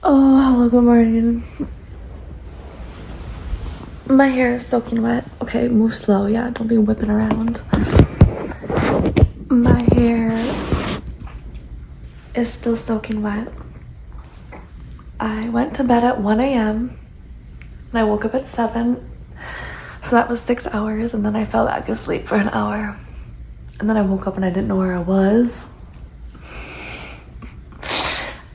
Oh, hello, good morning. My hair is soaking wet. Okay, move slow. Yeah, don't be whipping around. My hair is still soaking wet. I went to bed at 1 a.m. and I woke up at 7. So that was 6 hours, and then I fell back asleep for an hour. And then I woke up and I didn't know where I was.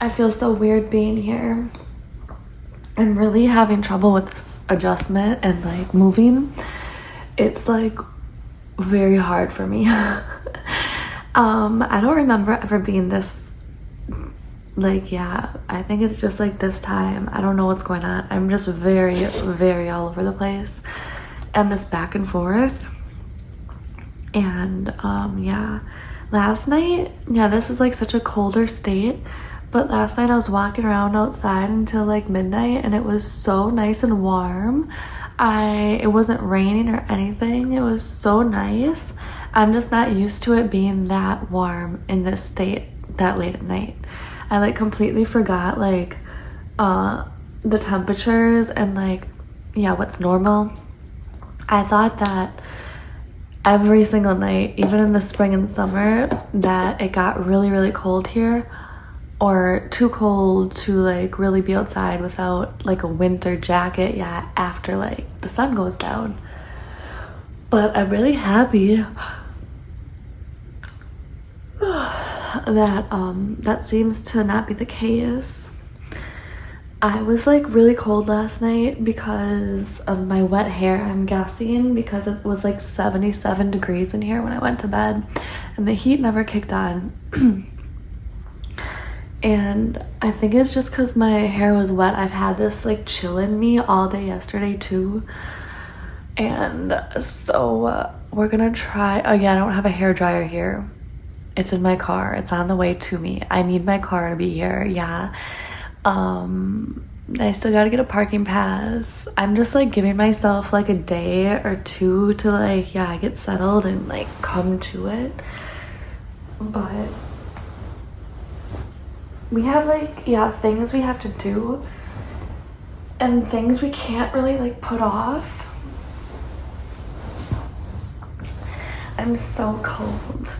I feel so weird being here. I'm really having trouble with this adjustment and like moving. It's like very hard for me. I don't remember ever being this, like, yeah, I think it's just like this time. I don't know what's going on. I'm just very, very all over the place. And this back and forth. And yeah, last night, yeah, this is like such a colder state. But last night I was walking around outside until like midnight and it was so nice and warm. It wasn't raining or anything. It was so nice. I'm just not used to it being that warm in this state that late at night. I like completely forgot like the temperatures and like, yeah, what's normal. I thought that every single night, even in the spring and summer, that it got really, really cold here. Or too cold to like really be outside without like a winter jacket, yeah, after like the sun goes down. But I'm really happy that that seems to not be the case. I was like really cold last night because of my wet hair, I'm guessing, because it was like 77 degrees in here when I went to bed and the heat never kicked on. And I think it's just because my hair was wet. I've had this like chill in me all day yesterday too. And so we're gonna try. Oh yeah, I don't have a hair dryer here. It's in my car. It's on the way to me. I need my car to be here. Yeah. I still gotta get a parking pass. I'm just like giving myself like a day or two to like, yeah, get settled and like come to it. But we have like, yeah, things we have to do and things we can't really like put off. I'm so cold.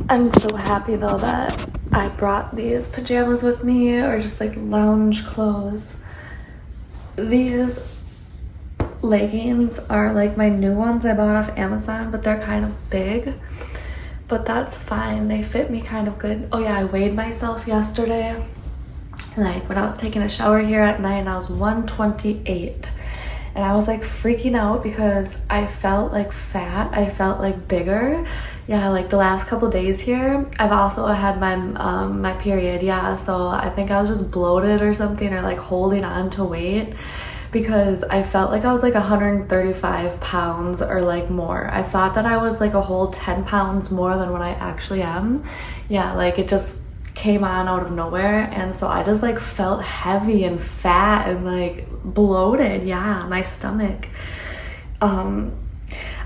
I'm so happy though that I brought these pajamas with me, or just like lounge clothes. These leggings are like my new ones I bought off Amazon, but they're kind of big. But that's fine. They fit me kind of good. Oh yeah, I weighed myself yesterday. Like when I was taking a shower here at night, and I was 128. And I was like freaking out because I felt like fat. I felt like bigger. Yeah, like the last couple days here. I've also had my my period. Yeah, so I think I was just bloated or something, or like holding on to weight, because I felt like I was like 135 pounds or like more. I thought that I was like a whole 10 pounds more than what I actually am. Yeah, like it just came on out of nowhere, and so I just like felt heavy and fat and like bloated. Yeah, my stomach.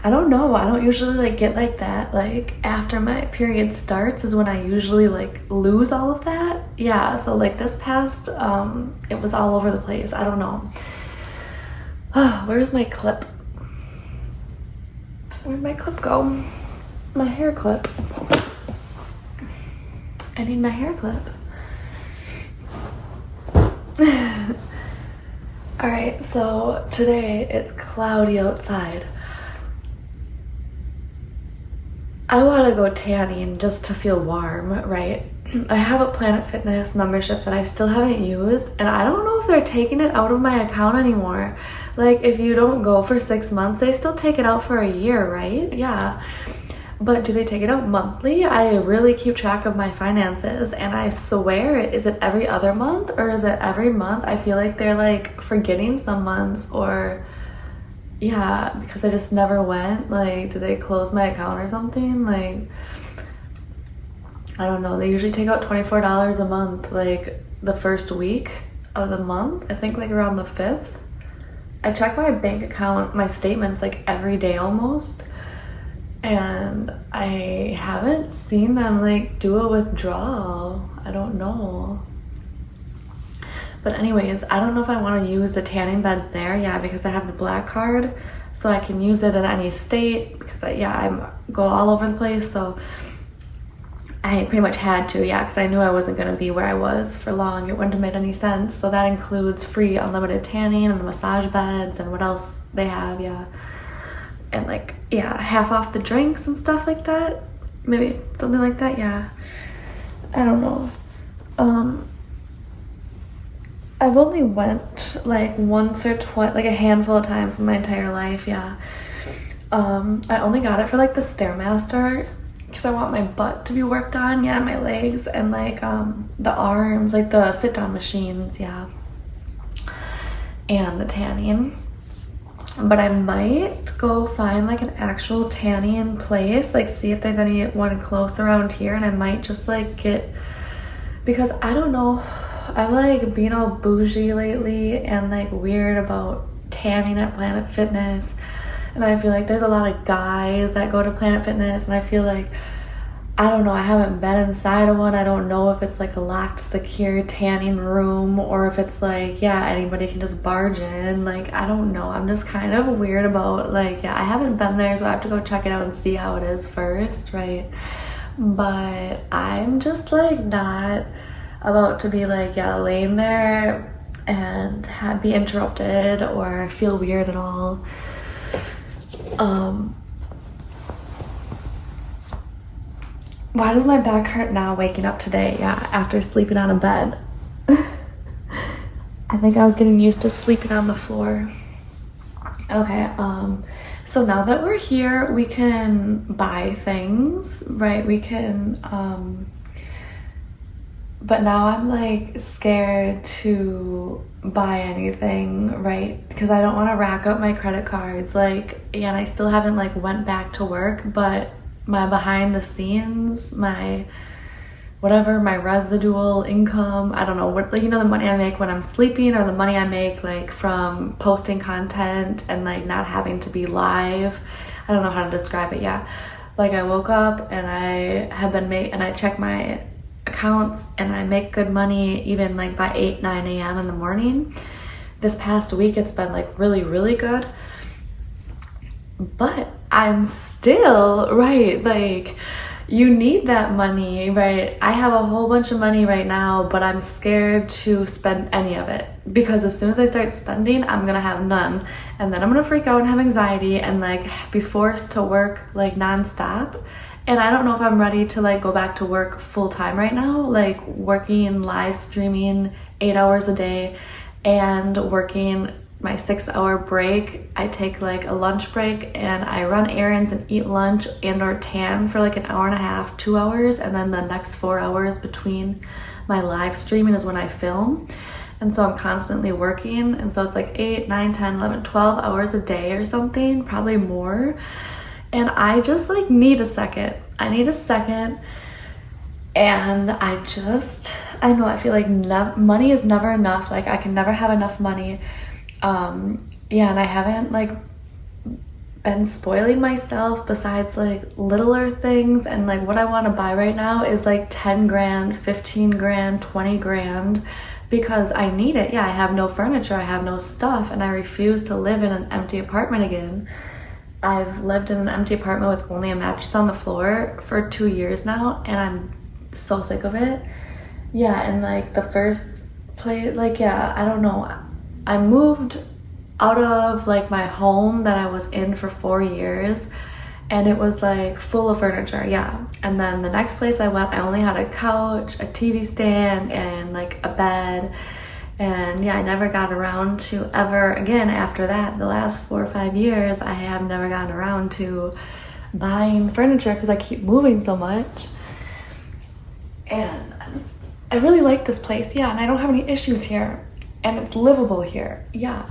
I don't know, I don't usually like get like that. Like after my period starts is when I usually like lose all of that. Yeah, so like this past it was all over the place. I don't know. Where's my clip? Where'd my clip go? My hair clip. I need my hair clip. Alright, so today it's cloudy outside. I want to go tanning just to feel warm, right? I have a Planet Fitness membership that I still haven't used, and I don't know if they're taking it out of my account anymore. Like if you don't go for 6 months, they still take it out for a year, right? Yeah. But do they take it out monthly? I really keep track of my finances, and I swear, is it every other month or is it every month? I feel like they're like forgetting some months, or yeah, because I just never went. Like, did they close my account or something? Like, I don't know. They usually take out $24 a month, like the first week of the month. I think like around the 5th. I check my bank account, my statements like every day almost, and I haven't seen them like do a withdrawal. I don't know. But anyways, I don't know if I want to use the tanning beds there, yeah, because I have the black card, so I can use it in any state, because I go all over the place, so I pretty much had to, yeah, because I knew I wasn't going to be where I was for long. It wouldn't have made any sense. So that includes free unlimited tanning and the massage beds and what else they have, yeah. And like, yeah, half off the drinks and stuff like that. Maybe something like that, yeah. I don't know. I've only went like once or twice, like a handful of times in my entire life, yeah. I only got it for like the Stairmaster, because I want my butt to be worked on, yeah, my legs, and like the arms, like the sit-down machines, yeah, and the tanning. But I might go find like an actual tanning place, like see if there's anyone close around here, and I might just like get, because I don't know, I'm like being all bougie lately and like weird about tanning at Planet Fitness. And I feel like there's a lot of guys that go to Planet Fitness, and I feel like, I don't know, I haven't been inside of one. I don't know if it's like a locked, secure tanning room, or if it's like, yeah, anybody can just barge in. Like, I don't know. I'm just kind of weird about, like, yeah, I haven't been there, so I have to go check it out and see how it is first, right? But I'm just like not about to be like, yeah, laying there and be interrupted or feel weird at all. Why does my back hurt now waking up today? Yeah, after sleeping on a bed. I think I was getting used to sleeping on the floor. Okay, so now that we're here, we can buy things, right? We can, but now I'm like scared to buy anything, right? Because I don't want to rack up my credit cards, like, and I still haven't like went back to work, but my behind the scenes, my whatever, my residual income, I don't know what, like, you know, the money I make when I'm sleeping, or the money I make like from posting content and like not having to be live. I don't know how to describe it. Yeah, like I woke up and I have been and I check my accounts and I make good money even like by 8-9 a.m. in the morning. This past week it's been like really, really good, but I'm still, right, like, you need that money, right? I have a whole bunch of money right now, but I'm scared to spend any of it, because as soon as I start spending, I'm gonna have none, and then I'm gonna freak out and have anxiety and like be forced to work like nonstop. And I don't know if I'm ready to like go back to work full time right now, like working live streaming 8 hours a day and working my 6-hour break. I take like a lunch break and I run errands and eat lunch and or tan for like an hour and a half, 2 hours, and then the next 4 hours between my live streaming is when I film. And so I'm constantly working, and so it's like 8, 9, 10, 11, 12 hours a day or something, probably more. And I just like need a second. I need a second. And I know, I feel like money is never enough. Like I can never have enough money. Yeah, and I haven't like been spoiling myself besides like littler things, and like what I want to buy right now is like 10 grand, 15 grand, 20 grand, because I need it. Yeah, I have no furniture, I have no stuff, and I refuse to live in an empty apartment again. I've lived in an empty apartment with only a mattress on the floor for 2 years now, and I'm so sick of it. Yeah, and like the first place, like, yeah, I don't know, I moved out of like my home that I was in for 4 years, and it was like full of furniture, yeah. And then the next place I went, I only had a couch, a TV stand, and like a bed. And yeah, I never got around to ever again after that. The last 4 or 5 years, I have never gotten around to buying furniture because I keep moving so much. And I really like this place, yeah, and I don't have any issues here. And it's livable here, yeah.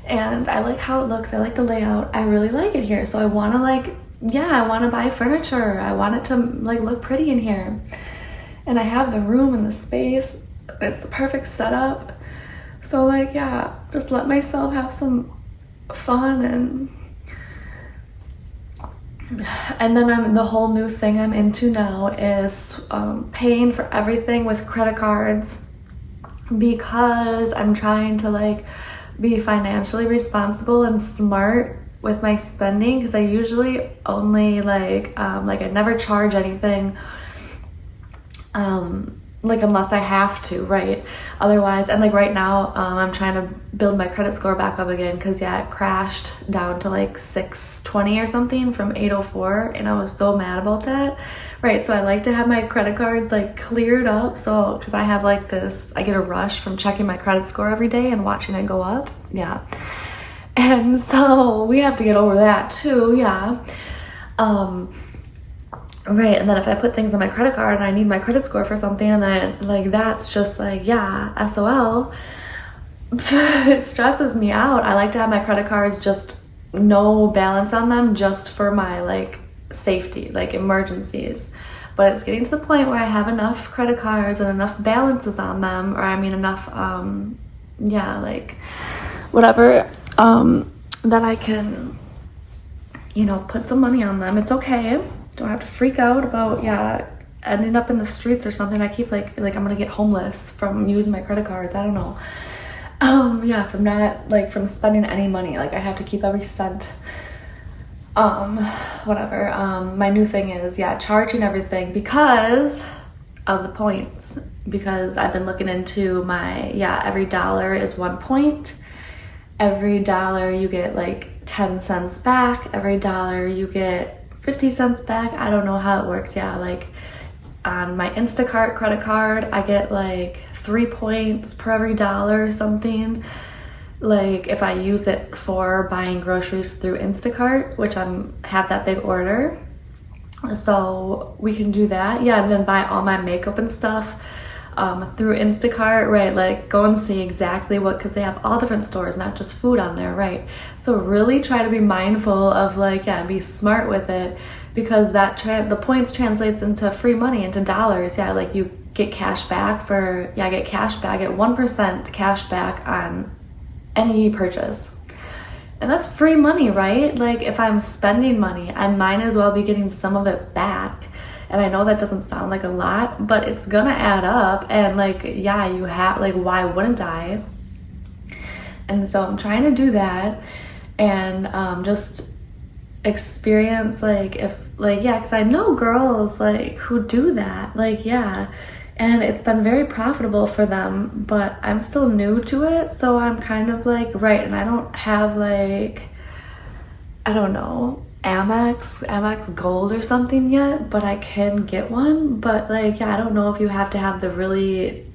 And I like how it looks, I like the layout, I really like it here. So I wanna like, yeah, I wanna buy furniture. I want it to like look pretty in here. And I have the room and the space, it's the perfect setup. So like, yeah, just let myself have some fun. And then the whole new thing I'm into now is paying for everything with credit cards. because I'm trying to like be financially responsible and smart with my spending, because I usually only like I never charge anything like unless I have to, right? Otherwise, and like right now I'm trying to build my credit score back up again, because yeah, it crashed down to like 620 or something from 804, and I was so mad about that, right? So I like to have my credit cards like cleared up, so because I have like this, I get a rush from checking my credit score every day and watching it go up. Yeah, and so we have to get over that too. Yeah. Right, and then if I put things on my credit card and I need my credit score for something, and then like that's just like, yeah, SOL. It stresses me out. I like to have my credit cards just no balance on them, just for my like safety, like emergencies. But it's getting to the point where I have enough credit cards and enough balances on them, or I mean enough yeah, like whatever, that I can, you know, put some money on them. It's okay. Don't have to freak out about, yeah, ending up in the streets or something. I keep like I'm gonna get homeless from using my credit cards. I don't know. Yeah, from not like from spending any money. Like I have to keep every cent. Whatever. My new thing is, yeah, charging everything because of the points. Because I've been looking into my, yeah, every dollar is 1 point. Every dollar you get like 10 cents back. Every dollar you get 50 cents back. I don't know how it works. Yeah, like on my Instacart credit card, I get like 3 points per every dollar or something. Like if I use it for buying groceries through Instacart, which have that big order. So we can do that. Yeah, and then buy all my makeup and stuff through Instacart, right? Like go and see exactly what, because they have all different stores, not just food on there, right? So really try to be mindful of like, yeah, be smart with it, because that the points translates into free money, into dollars. Yeah, like you get cash back for, yeah, I get cash back, get 1% cash back on any purchase. And that's free money, right? Like if I'm spending money, I might as well be getting some of it back. And I know that doesn't sound like a lot, but it's gonna add up. And like, yeah, you have, like, why wouldn't I? And so I'm trying to do that and just experience like, if like, yeah, because I know girls like who do that, like, yeah, and it's been very profitable for them, but I'm still new to it. So I'm kind of like, right, and I don't have like, I don't know, Amex Gold or something yet, but I can get one. But like, yeah, I don't know if you have to have the really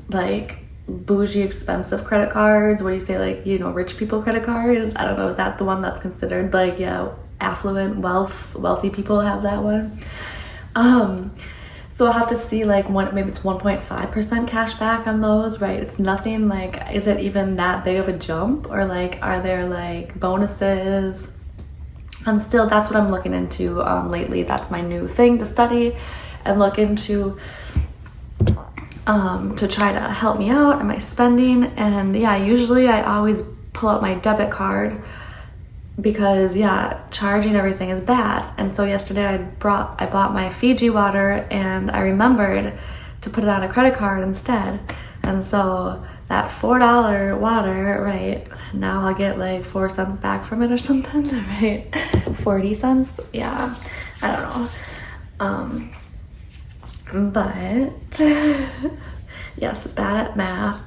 like bougie expensive credit cards. What do you say, like, you know, rich people credit cards? I don't know, is that the one that's considered like, yeah, affluent, wealthy people have that one? So I'll have to see like maybe it's 1.5% cash back on those, right? It's nothing like, is it even that big of a jump, or like are there like bonuses? That's what I'm looking into lately. That's my new thing to study and look into, to try to help me out in my spending. And yeah, usually I always pull out my debit card because, yeah, charging everything is bad. And so yesterday I bought my Fiji water, and I remembered to put it on a credit card instead. And so that $4 water, right, now I'll get like 4 cents back from it or something, right? 40 cents, yeah, I don't know. But yes, bad at math.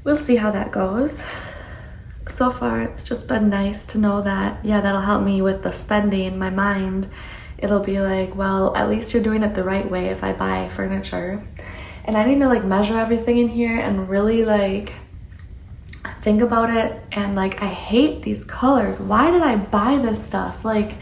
We'll see how that goes. So far it's just been nice to know that, yeah, that'll help me with the spending. My mind, it'll be like, well, at least you're doing it the right way if I buy furniture. And I need to like measure everything in here and really like think about it. And like, I hate these colors. Why did I buy this stuff? Like,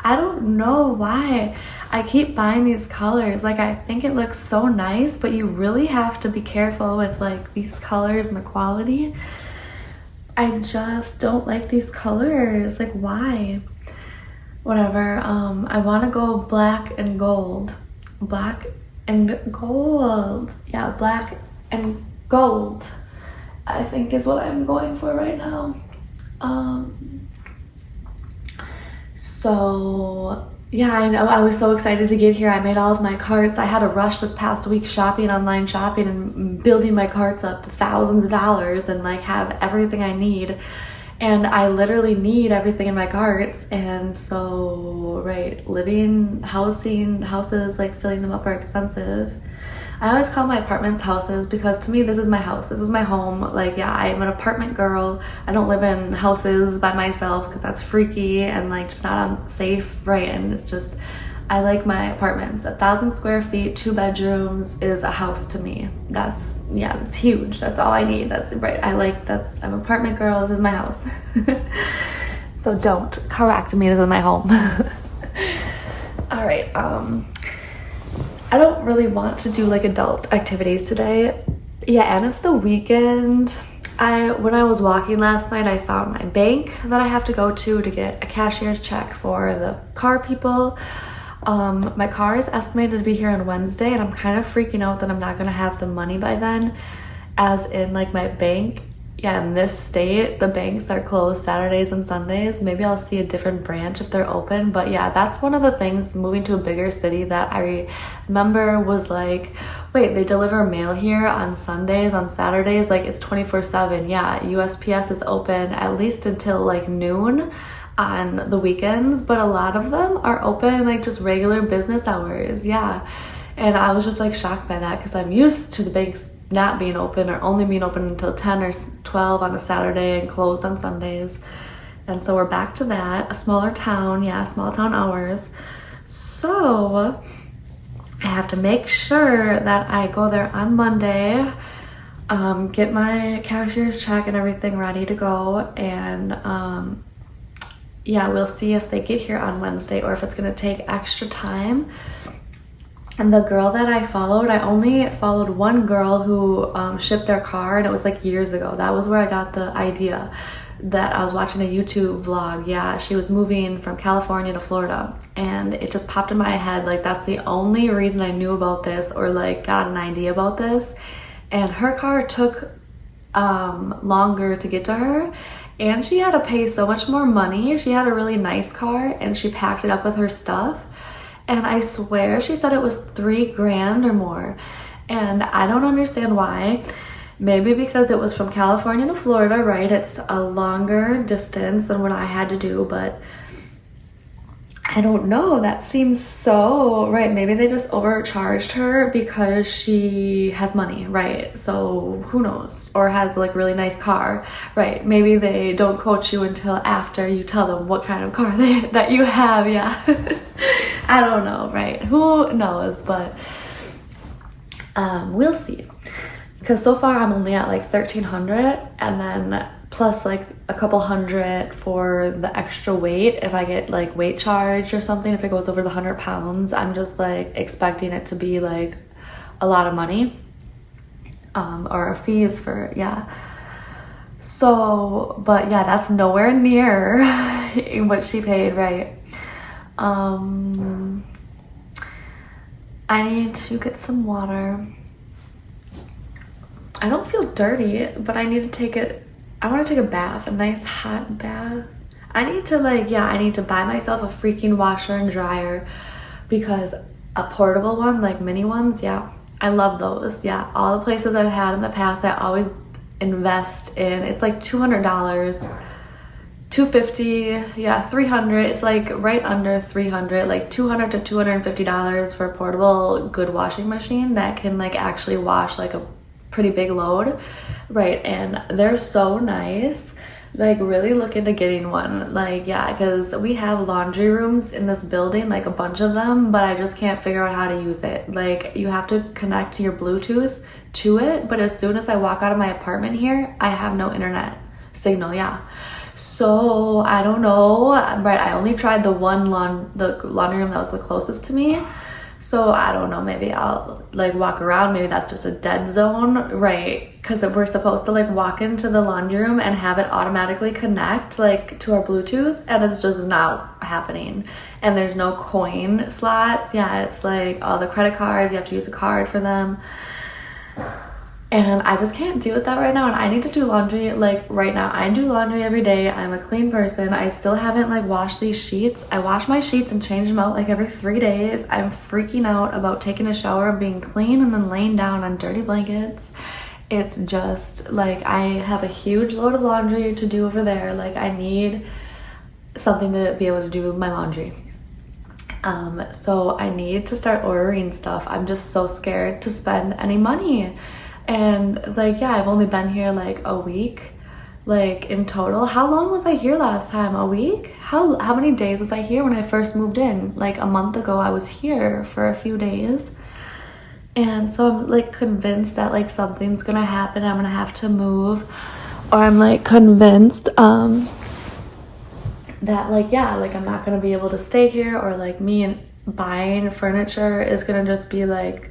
I don't know why I keep buying these colors. Like, I think it looks so nice, but you really have to be careful with like these colors and the quality. I just don't like these colors. Like, why? Whatever. I want to go black and gold. Black and gold. Yeah, black and gold, I think, is what I'm going for right now. So Yeah, I know. I was so excited to get here. I made all of my carts. I had a rush this past week shopping, online shopping, and building my carts up to thousands of dollars and like have everything I need. And I literally need everything in my carts. And so, right, houses, like filling them up are expensive. I always call my apartments houses because to me, this is my house. This is my home. Like, yeah, I'm an apartment girl. I don't live in houses by myself because that's freaky and like just not safe, right? And it's just, I like my apartments. 1,000 square feet, 2 bedrooms is a house to me. That's, yeah, that's huge. That's all I need. That's right. I'm an apartment girl. This is my house. So don't correct me. This is my home. All right. I don't really want to do like adult activities today. Yeah, and it's the weekend. When I was walking last night, I found my bank that I have to go to get a cashier's check for the car people. My car is estimated to be here on Wednesday, and I'm kind of freaking out that I'm not gonna have the money by then, as in like my bank. Yeah, in this state, the banks are closed Saturdays and Sundays. Maybe I'll see a different branch if they're open. But yeah, that's one of the things moving to a bigger city that I remember was like, wait, they deliver mail here on Sundays, on Saturdays, like it's 24/7. Yeah, USPS is open at least until like noon on the weekends, but a lot of them are open like just regular business hours. Yeah, and I was just like shocked by that because I'm used to the banks not being open or only being open until 10 or 12 on a Saturday and closed on Sundays. And so we're back to that. A smaller town, yeah, small town hours. So I have to make sure that I go there on Monday, get my cashier's check and everything ready to go, and yeah, we'll see if they get here on Wednesday or if it's gonna take extra time. And the girl that I followed, I only followed one girl who shipped their car, and it was like years ago. That was where I got the idea that I was watching a YouTube vlog. Yeah, she was moving from California to Florida, and it just popped in my head like that's the only reason I knew about this or like got an idea about this. And her car took longer to get to her, and she had to pay so much more money. She had a really nice car, and she packed it up with her stuff. And I swear she said it was $3,000 or more. And I don't understand why. Maybe because it was from California to Florida, right? It's a longer distance than what I had to do, but I don't know. That seems so, right? Maybe they just overcharged her because she has money, right? So who knows? Or has like really nice car, right? Maybe they don't quote you until after you tell them what kind of car that you have, yeah. I don't know, right? Who knows? But we'll see. Because so far I'm only at like 1,300, and then plus like a couple hundred for the extra weight if I get like weight charged or something. If it goes over the 100 pounds, I'm just like expecting it to be like a lot of money, or fees for, yeah. So, but yeah, that's nowhere near what she paid, right? I need to get some water. I don't feel dirty, but I need to take it. I want to take a bath, a nice hot bath. I need to I need to buy myself a freaking washer and dryer, because a portable one, like mini ones, yeah, I love those. Yeah, all the places I've had in the past, I always invest in. It's like $200, $250, yeah, $300. It's like right under $300, like $200 to $250 for a portable good washing machine that can like actually wash like a pretty big load, right? And they're so nice. Like really look into getting one, like, yeah, because we have laundry rooms in this building, like a bunch of them, but I just can't figure out how to use it. Like you have to connect your Bluetooth to it, but as soon as I walk out of my apartment here, I have no internet signal, yeah. So I don't know, right? I only tried the laundry room that was the closest to me. So I don't know, maybe I'll like walk around, maybe that's just a dead zone, right? Because we're supposed to like walk into the laundry room and have it automatically connect like to our Bluetooth, and it's just not happening. And there's no coin slots. Yeah, it's like all the credit cards, you have to use a card for them. And I just can't deal with that right now, and I need to do laundry like right now. I do laundry every day. I'm a clean person. I still haven't like washed these sheets. I wash my sheets and change them out like every 3 days. I'm freaking out about taking a shower, being clean, and then laying down on dirty blankets. It's just like I have a huge load of laundry to do over there. Like I need something to be able to do my laundry. So I need to start ordering stuff. I'm just so scared to spend any money. And like, yeah, I've only been here like a week, like in total. How long was I here last time? A week? How many days was I here when I first moved in? Like a month ago, I was here for a few days. And so I'm like convinced that like something's gonna happen. I'm gonna have to move, or I'm like convinced that like, yeah, like I'm not gonna be able to stay here, or like me and buying furniture is gonna just be like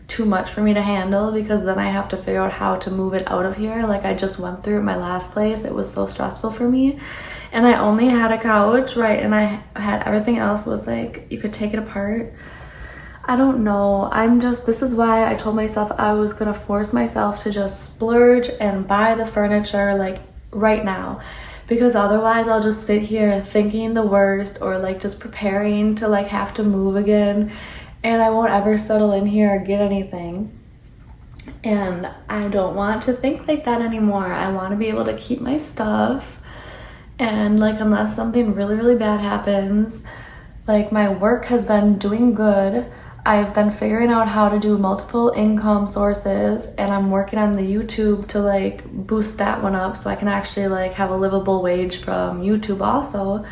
too much for me to handle, because then I have to figure out how to move it out of here. Like I just went through my last place. It was so stressful for me, and I only had a couch, right? And I had everything else was like you could take it apart. I don't know. This is why I told myself I was gonna force myself to just splurge and buy the furniture like right now, because otherwise I'll just sit here thinking the worst, or like just preparing to like have to move again, and I won't ever settle in here or get anything. And I don't want to think like that anymore. I want to be able to keep my stuff, and like unless something really, really bad happens, like my work has been doing good. I've been figuring out how to do multiple income sources, and I'm working on the YouTube to like boost that one up so I can actually like have a livable wage from YouTube also.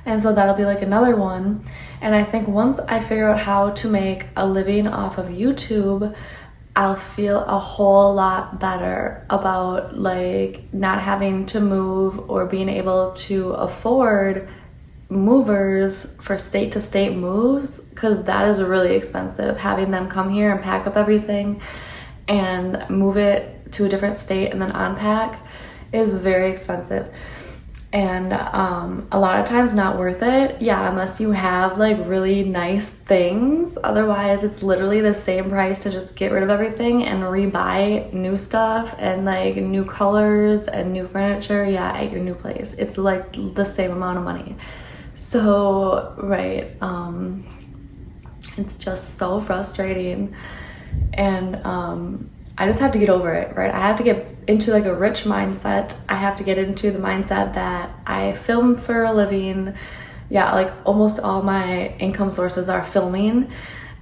And so that'll be like another one. And I think once I figure out how to make a living off of YouTube, I'll feel a whole lot better about like not having to move, or being able to afford movers for state to state moves, because that is really expensive. Having them come here and pack up everything and move it to a different state and then unpack is very expensive. And a lot of times not worth it, yeah, unless you have like really nice things. Otherwise it's literally the same price to just get rid of everything and rebuy new stuff and like new colors and new furniture, yeah, at your new place. It's like the same amount of money. So right, it's just so frustrating, and I just have to get over it, right? I have to get into like a rich mindset. I have to get into the mindset that I film for a living. Yeah, like almost all my income sources are filming,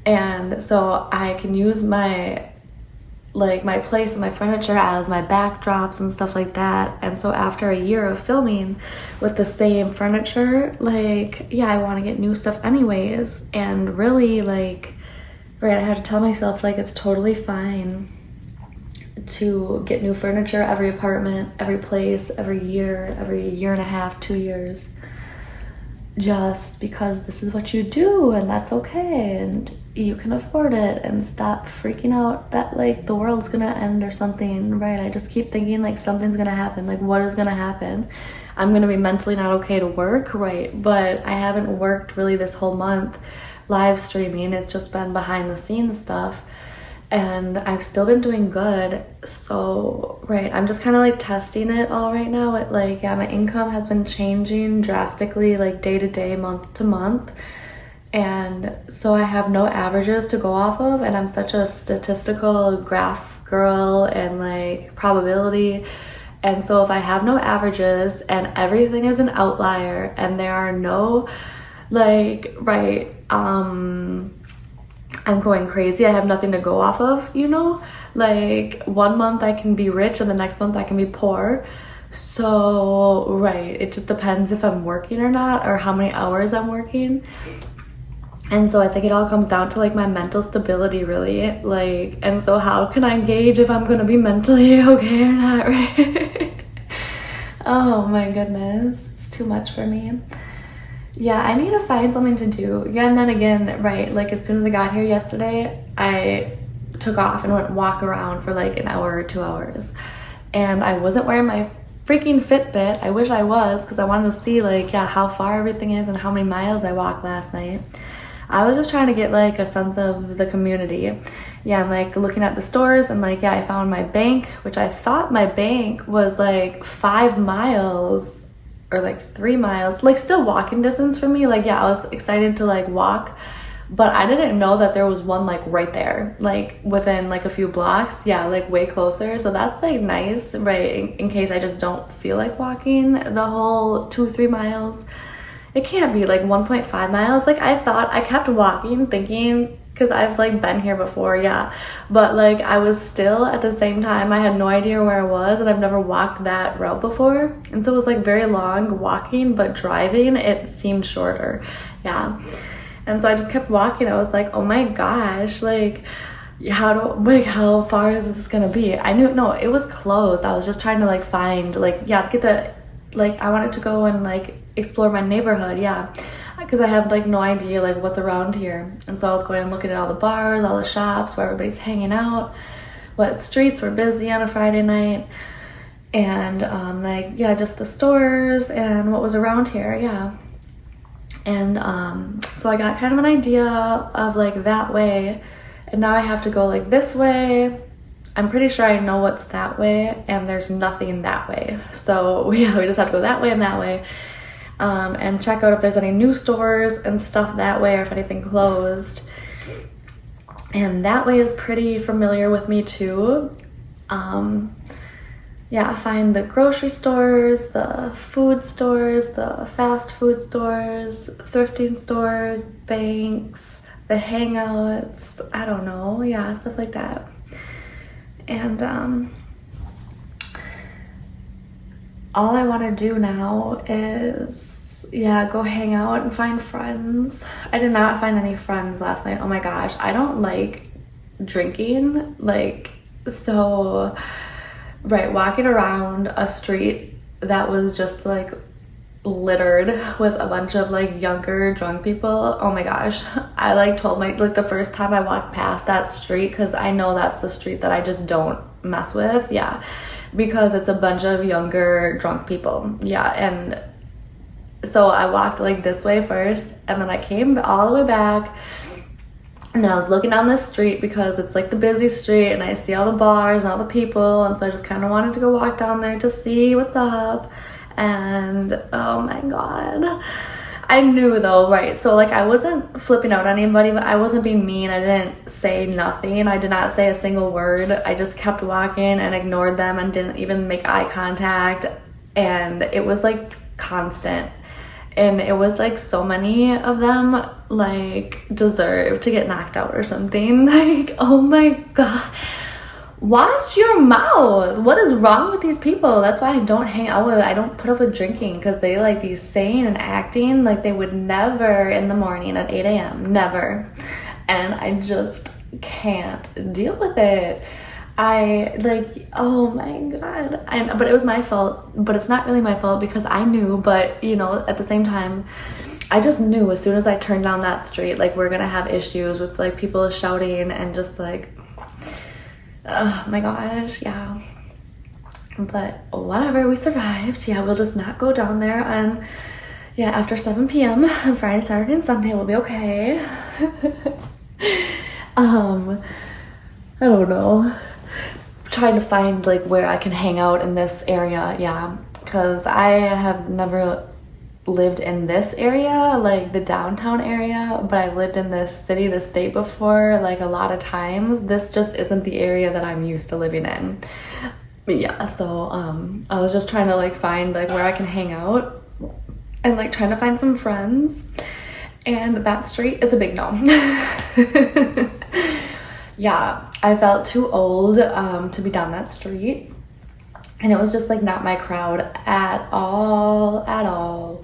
and so I can use my place and my furniture as my backdrops and stuff like that. And so after a year of filming with the same furniture, like, yeah, I want to get new stuff anyways. And really, like, right, I have to tell myself like it's totally fine to get new furniture every apartment, every place, every year and a half, 2 years, just because this is what you do, and that's okay, and you can afford it. And stop freaking out that like the world's gonna end or something, right? I just keep thinking like something's gonna happen. Like, what is gonna happen? I'm gonna be mentally not okay to work, right? But I haven't worked really this whole month live streaming. It's just been behind the scenes stuff, and I've still been doing good. So right, I'm just kind of like testing it all right now. It like, yeah, my income has been changing drastically, like day to day, month to month, and so I have no averages to go off of, and I'm such a statistical graph girl and like probability. And so if I have no averages and everything is an outlier, and there are no like, right, I'm going crazy, I have nothing to go off of, you know? Like 1 month I can be rich and the next month I can be poor. So, right, it just depends if I'm working or not, or how many hours I'm working. And so I think it all comes down to like my mental stability, really. Like, and so how can I gauge if I'm gonna be mentally okay or not, right? Oh my goodness, it's too much for me. Yeah, I need to find something to do. Yeah, and then again, right, like as soon as I got here yesterday, I took off and went walk around for like an hour or 2 hours. And I wasn't wearing my freaking Fitbit. I wish I was, because I wanted to see like, yeah, how far everything is and how many miles I walked last night. I was just trying to get like a sense of the community. yeah, I'm like looking at the stores, and like, yeah, I found my bank, which I thought my bank was like 5 miles or like 3 miles, like still walking distance from me. Like, yeah, I was excited to like walk, but I didn't know that there was one like right there, like within like a few blocks. Yeah, like way closer. So that's like nice, right? In case I just don't feel like walking the whole 2-3 miles. It can't be like 1.5 miles. Like I thought, I kept walking thinking, because I've like been here before, yeah, but like I was still at the same time, I had no idea where I was, and I've never walked that route before, and so it was like very long walking, but driving it seemed shorter. Yeah, and so I just kept walking. I was like, oh my gosh, like how far is this gonna be? I knew, no, it was closed. I was just trying to like find, like, yeah, get the, like, I wanted to go and like explore my neighborhood, yeah, because I have like no idea like what's around here. And so I was going and looking at all the bars, all the shops, where everybody's hanging out, what streets were busy on a Friday night, and like, yeah, just the stores and what was around here, yeah. And so I got kind of an idea of like that way, and now I have to go like this way. I'm pretty sure I know what's that way, and there's nothing that way. So yeah, we just have to go that way and that way. And check out if there's any new stores and stuff that way, or if anything closed. And that way is pretty familiar with me too. Yeah, find the grocery stores, the food stores, the fast food stores, thrifting stores, banks, the hangouts, I don't know, yeah, stuff like that. And all I want to do now is, yeah, go hang out and find friends. I did not find any friends last night. Oh my gosh, I don't like drinking, like, so, right, walking around a street that was just like littered with a bunch of like younger drunk people. Oh my gosh, I like told my, like the first time I walked past that street, because I know that's the street that I just don't mess with, yeah, because it's a bunch of younger drunk people, yeah. And so I walked like this way first, and then I came all the way back, and then I was looking down this street because it's like the busy street, and I see all the bars and all the people, and so I just kind of wanted to go walk down there to see what's up. And oh my god, I knew though, right, so like I wasn't flipping out on anybody, but I wasn't being mean. I didn't say nothing. I did not say a single word. I just kept walking and ignored them and didn't even make eye contact, and it was like constant. And it was like so many of them like deserve to get knocked out or something. Like, oh my god, watch your mouth. What is wrong with these people? That's why I don't hang out with, I don't put up with drinking, because they like be saying and acting like they would never in the morning at 8 a.m. Never. And I just can't deal with it. I like, oh my god. But it was my fault, but it's not really my fault because I knew, but you know, at the same time, I just knew as soon as I turned down that street, like we're gonna have issues with like people shouting and just like, oh my gosh, yeah. But whatever, we survived. Yeah, we'll just not go down there on, yeah, after 7 p.m. on Friday, Saturday, and Sunday. We'll be okay. I don't know. Trying to find like where I can hang out in this area, yeah, because I have never lived in this area, like the downtown area, but I've lived in this city, this state before, like a lot of times. This just isn't the area that I'm used to living in. But yeah, so I was just trying to like find like where I can hang out and like trying to find some friends, and that street is a big no. Yeah, I felt too old to be down that street, and it was just like not my crowd at all.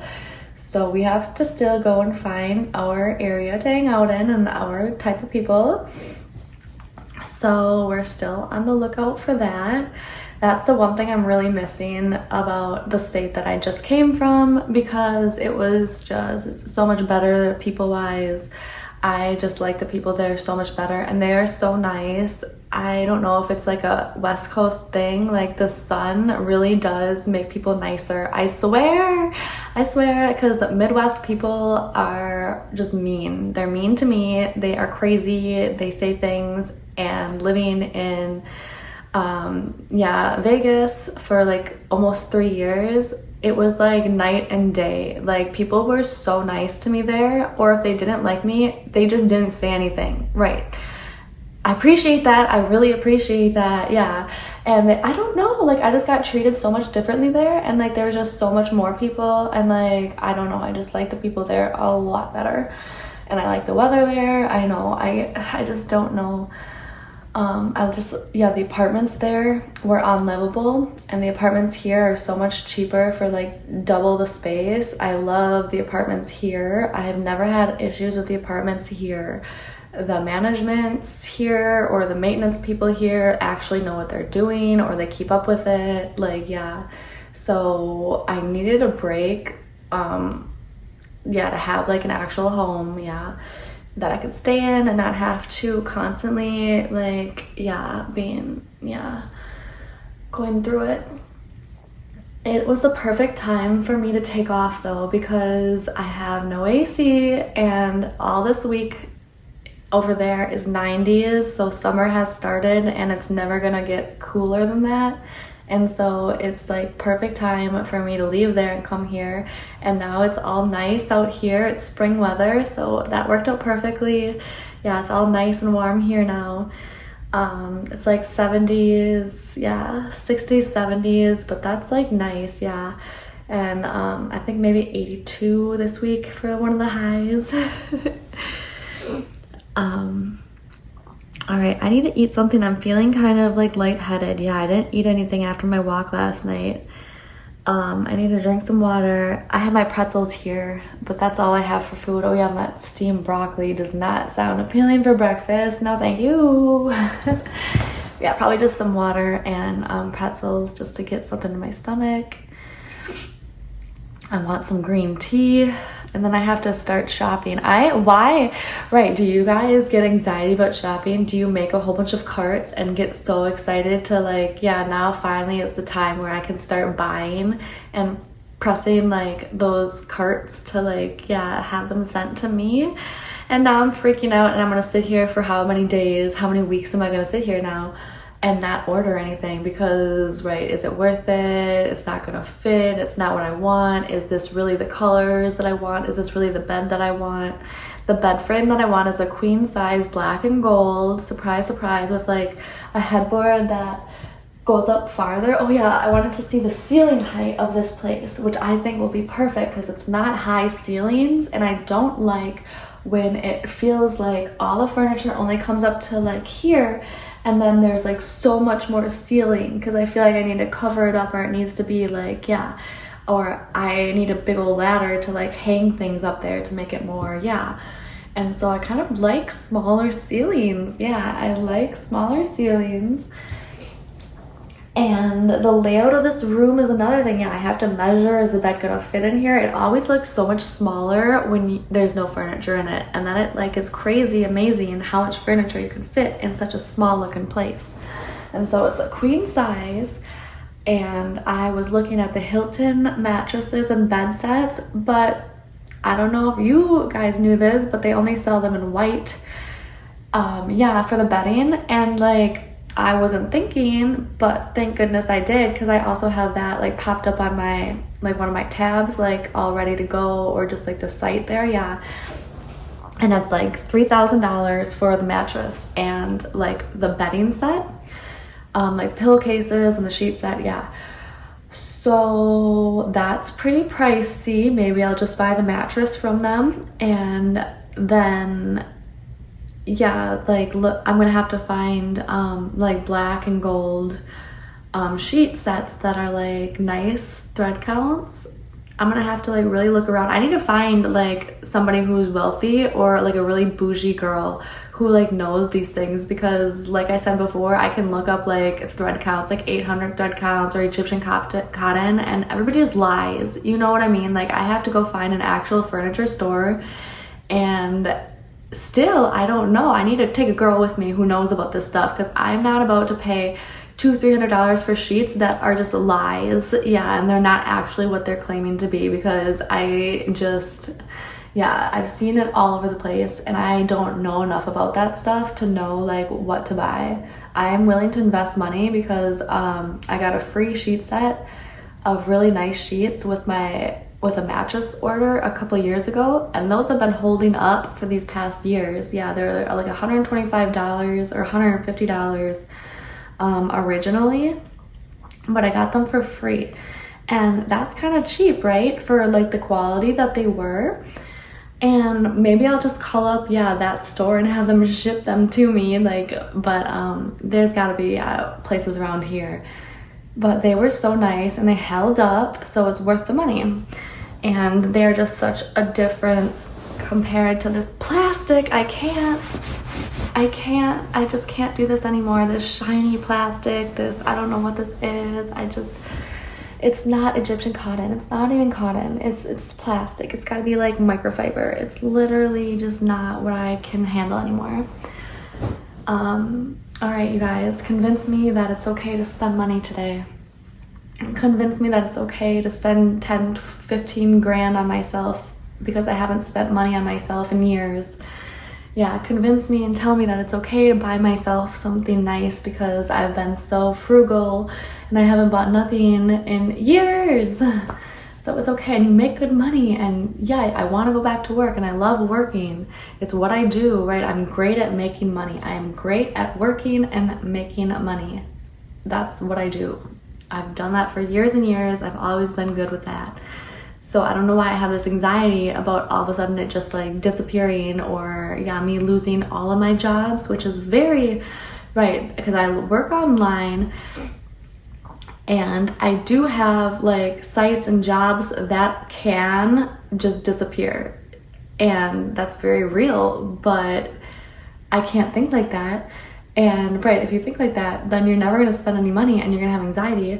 So we have to still go and find our area to hang out in and our type of people. So we're still on the lookout for that. That's the one thing I'm really missing about the state that I just came from, because it was just so much better people-wise. I just like the people there so much better, and they are so nice. I don't know if it's like a West Coast thing, like the sun really does make people nicer. I swear, I swear, because Midwest people are just mean. They're mean to me. They are crazy. They say things. And living in, Vegas for like almost 3 years, it was like night and day. Like, people were so nice to me there, or if they didn't like me, they just didn't say anything. Right. I appreciate that. I really appreciate that. Yeah. And I don't know, like, I just got treated so much differently there, and like there was just so much more people, and like, I don't know, I just like the people there a lot better, and I like the weather there. I know, I just don't know. The apartments there were unlivable, and the apartments here are so much cheaper for like double the space. I love the apartments here. I have never had issues with the apartments here. The managements here or the maintenance people here actually know what they're doing, or they keep up with it. Like, yeah. So I needed a break, to have like an actual home, that I could stay in and not have to constantly going through it. It was the perfect time for me to take off though, because I have no AC, and all this week over there is 90s, so summer has started and it's never gonna get cooler than that. And so it's like perfect time for me to leave there and come here. And now it's all nice out here. It's spring weather, so that worked out perfectly. Yeah, it's all nice and warm here now. It's like 70s, 60s, 70s, but that's like nice, yeah. And I think maybe 82 this week for one of the highs. All right, I need to eat something. I'm feeling kind of like lightheaded. Yeah, I didn't eat anything after my walk last night. I need to drink some water. I have my pretzels here, but that's all I have for food. Oh yeah, and that steamed broccoli does not sound appealing for breakfast. No, thank you. Yeah, probably just some water and pretzels just to get something in my stomach. I want some green tea. And then I have to start shopping. Do you guys get anxiety about shopping? Do you make a whole bunch of carts and get so excited to now finally it's the time where I can start buying and pressing like those carts to have them sent to me? And now I'm freaking out, and I'm gonna sit here for how many days, how many weeks am I gonna sit here now and not order anything? Because is it worth it? It's not gonna fit. It's not what I want. Is this really the colors that I want? Is this really the bed that I want? The bed frame that I want is a queen size black and gold, surprise surprise, with like a headboard that goes up farther. Oh yeah, I wanted to see the ceiling height of this place, which I think will be perfect because it's not high ceilings, and I don't like when it feels like all the furniture only comes up to like here, and then there's like so much more ceiling, because I feel like I need to cover it up, or it needs to be or I need a big old ladder to like hang things up there to make it more, And so I kind of like smaller ceilings. I like smaller ceilings. And the layout of this room is another thing. I have to measure, is the bed gonna fit in here? It always looks so much smaller when there's no furniture in it, and then it it's crazy amazing how much furniture you can fit in such a small looking place. And so it's a queen size, and I was looking at the Hilton mattresses and bed sets, but I don't know if you guys knew this, but they only sell them in white for the bedding. And I wasn't thinking, but thank goodness I did, because I also have that popped up on my one of my tabs, all ready to go, or just the site there. And it's $3,000 for the mattress and the bedding set, pillowcases and the sheet set. So that's pretty pricey. Maybe I'll just buy the mattress from them, and then look, I'm gonna have to find black and gold sheet sets that are nice thread counts. I'm gonna have to really look around. I need to find somebody who's wealthy, or a really bougie girl who knows these things, because I said before, I can look up thread counts, 800 thread counts or Egyptian cotton, and everybody just lies. You know what I mean? I have to go find an actual furniture store, and still I don't know. I need to take a girl with me who knows about this stuff, because I'm not about to pay $200-300 for sheets that are just lies. Yeah, and they're not actually what they're claiming to be, because yeah, I've seen it all over the place, and I don't know enough about that stuff to know like what to buy. I am willing to invest money because I got a free sheet set of really nice sheets with a mattress order a couple years ago, and those have been holding up for these past years. Yeah, they're like $125 or $150 originally, but I got them for free, and that's kind of cheap, right, for like the quality that they were. And maybe I'll just call up that store and have them ship them to me, but there's got to be places around here. But they were so nice and they held up, so it's worth the money. And they're just such a difference compared to this plastic. I just can't do this anymore. This shiny plastic, I don't know what this is. It's not Egyptian cotton. It's not even cotton. It's plastic. It's gotta be like microfiber. It's literally just not what I can handle anymore. All right, you guys, convince me that it's okay to spend money today. Convince me that it's okay to spend 10, 15 grand on myself, because I haven't spent money on myself in years. Yeah, convince me and tell me that it's okay to buy myself something nice, because I've been so frugal and I haven't bought nothing in years. So it's okay, and you make good money, and yeah, I want to go back to work and I love working. It's what I do, right? I'm great at making money. I am great at working and making money. That's what I do. I've done that for years and years. I've always been good with that. So I don't know why I have this anxiety about all of a sudden it just like disappearing, or me losing all of my jobs, which is very right, because I work online and I do have like sites and jobs that can just disappear, and that's very real, but I can't think like that. And right, if you think like that, then you're never going to spend any money and you're going to have anxiety.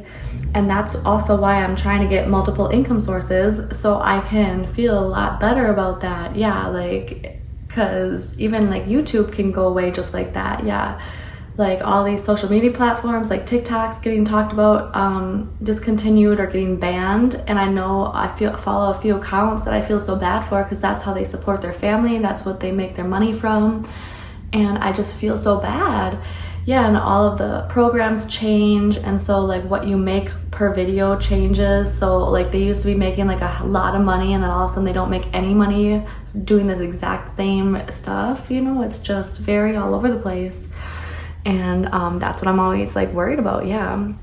And that's also why I'm trying to get multiple income sources, so I can feel a lot better about that. Yeah, like, because even like YouTube can go away just like that. Yeah, like all these social media platforms like TikTok's getting talked about, discontinued or getting banned. And I know I follow a few accounts that I feel so bad for, because that's how they support their family. That's what they make their money from. And I just feel so bad. Yeah, and all of the programs change, and so like what you make per video changes. So like they used to be making like a lot of money, and then all of a sudden they don't make any money doing this exact same stuff. You know, it's just very all over the place. And that's what I'm always like worried about. Yeah.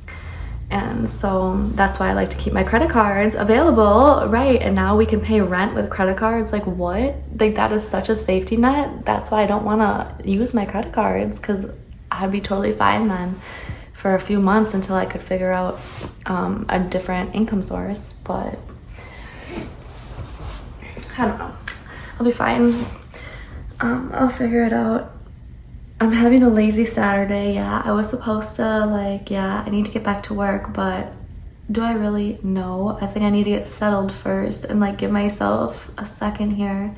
And so that's why I like to keep my credit cards available, right? And now we can pay rent with credit cards. Like, what? Like, that is such a safety net. That's why I don't want to use my credit cards, because I'd be totally fine then for a few months until I could figure out a different income source. But I don't know. I'll be fine. I'll figure it out. I'm having a lazy Saturday. Yeah, I was supposed to I need to get back to work, but do I really? No. I think I need to get settled first and like give myself a second here.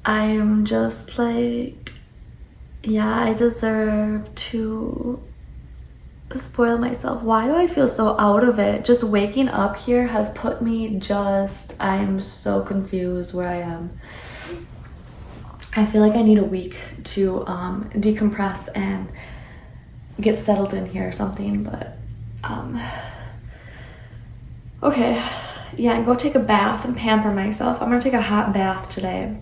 I'm just like, I deserve to spoil myself. Why do I feel so out of it? Just waking up here has put me I'm so confused where I am. I feel like I need a week to decompress and get settled in here or something, but okay. Yeah, and go take a bath and pamper myself. I'm gonna take a hot bath today.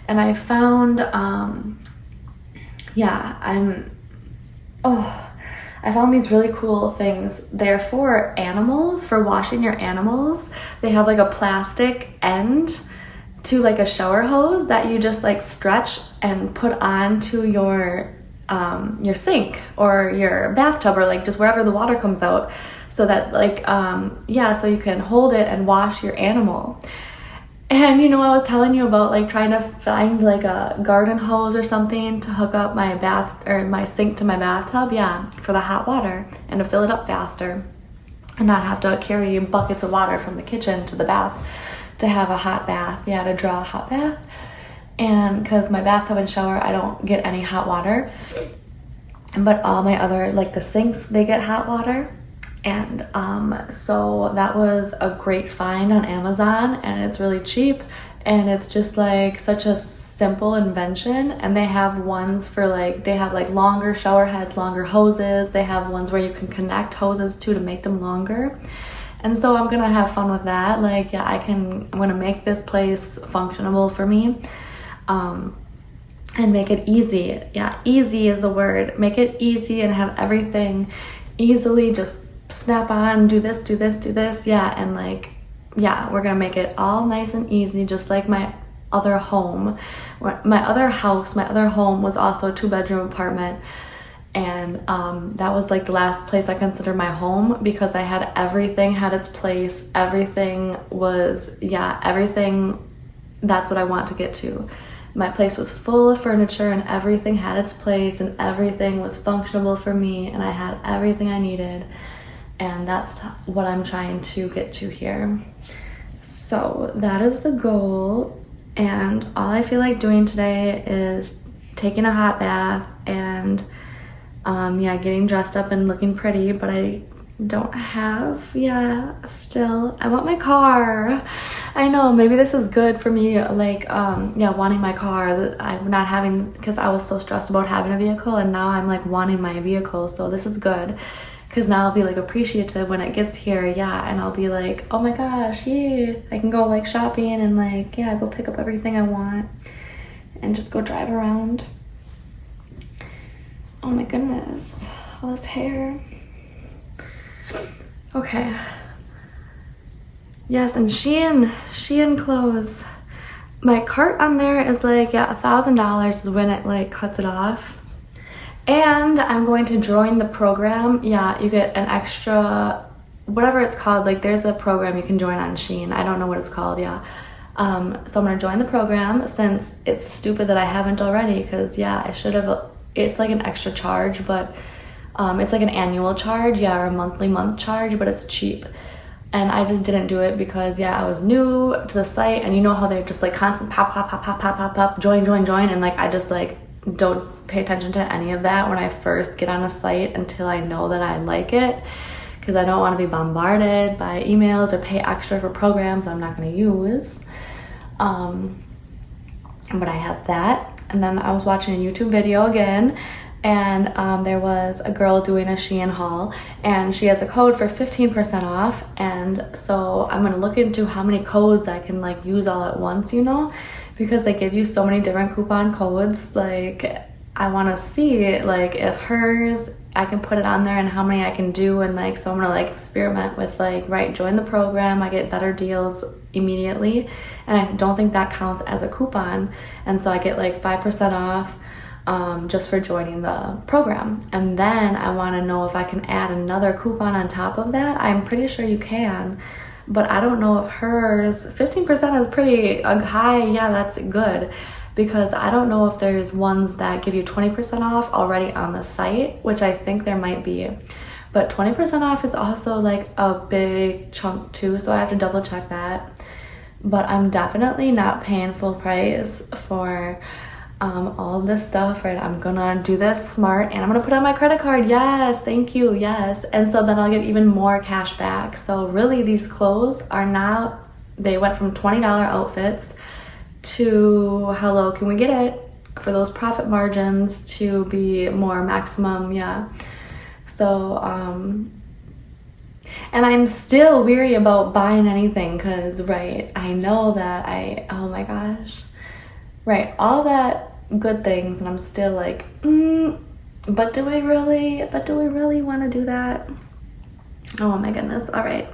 And I found I found these really cool things. They're for animals, for washing your animals. They have like a plastic end to like a shower hose that you just like stretch and put onto your sink or your bathtub, or like just wherever the water comes out, so that so you can hold it and wash your animal. And I was telling you about like trying to find like a garden hose or something to hook up my my sink to my bathtub, for the hot water and to fill it up faster and not have to carry buckets of water from the kitchen to the bath to have a hot bath, to draw a hot bath. And because my bathtub and shower, I don't get any hot water. but all my other, like the sinks, they get hot water. And so that was a great find on Amazon, and it's really cheap, and it's just like such a simple invention. And they have ones for like, they have like longer shower heads, longer hoses. They have ones where you can connect hoses to make them longer. And so I'm gonna have fun with that. Like, yeah, I'm gonna make this place functionable for me, and make it easy. Yeah, easy is the word. Make it easy and have everything easily just snap on, do this, do this, do this. Yeah, and like, yeah, we're gonna make it all nice and easy, just like my other home. My other home was also a 2-bedroom apartment. And that was like the last place I considered my home, because I had everything had its place. Everything was, yeah, everything, that's what I want to get to. My place was full of furniture, and everything had its place, and everything was functional for me, and I had everything I needed. And that's what I'm trying to get to here. So that is the goal. And all I feel like doing today is taking a hot bath and yeah, getting dressed up and looking pretty, but I don't have, still, I want my car. I know, maybe this is good for me, like, yeah, wanting my car. I'm not having, because I was so stressed about having a vehicle, and now I'm like wanting my vehicle, so this is good, because now I'll be like appreciative when it gets here, yeah, and I'll be like, oh my gosh, yeah, I can go like shopping and like, yeah, go pick up everything I want and just go drive around. Oh my goodness, all this hair. Okay. Yes, and Shein clothes. My cart on there is like, yeah, $1,000 is when it like cuts it off. And I'm going to join the program. Yeah, you get an extra, whatever it's called, like there's a program you can join on Shein. I don't know what it's called, yeah. So I'm gonna join the program, since it's stupid that I haven't already, because yeah, I should have. It's like an extra charge, but it's like an annual charge, yeah, or a month charge, but it's cheap. And I just didn't do it because, yeah, I was new to the site, and you know how they're just like constant pop, join, and like I just like don't pay attention to any of that when I first get on a site until I know that I like it, because I don't want to be bombarded by emails or pay extra for programs I'm not going to use. But I have that. And then I was watching a YouTube video again, and there was a girl doing a Shein haul, and she has a code for 15% off. And so I'm gonna look into how many codes I can like use all at once, you know, because they give you so many different coupon codes. Like I want to see like if hers, I can put it on there and how many I can do. And like, so I'm gonna like experiment with like, right, join the program, I get better deals immediately, and I don't think that counts as a coupon, and so I get like 5% off just for joining the program. And then I want to know if I can add another coupon on top of that. I'm pretty sure you can, but I don't know if hers 15% is pretty high. Yeah, that's good, because I don't know if there's ones that give you 20% off already on the site, which I think there might be, but 20% off is also like a big chunk too, so I have to double check that. But I'm definitely not paying full price for all this stuff, right? I'm gonna do this smart, and I'm gonna put on my credit card. Yes, thank you, yes. And so then I'll get even more cash back. So really, these clothes are now, they went from $20 outfits to, how low can we get it for those profit margins to be more maximum, yeah. So and I'm still weary about buying anything, because right, I know that oh my gosh, right, all that good things, and I'm still like, but do I really want to do that? Oh my goodness. All right,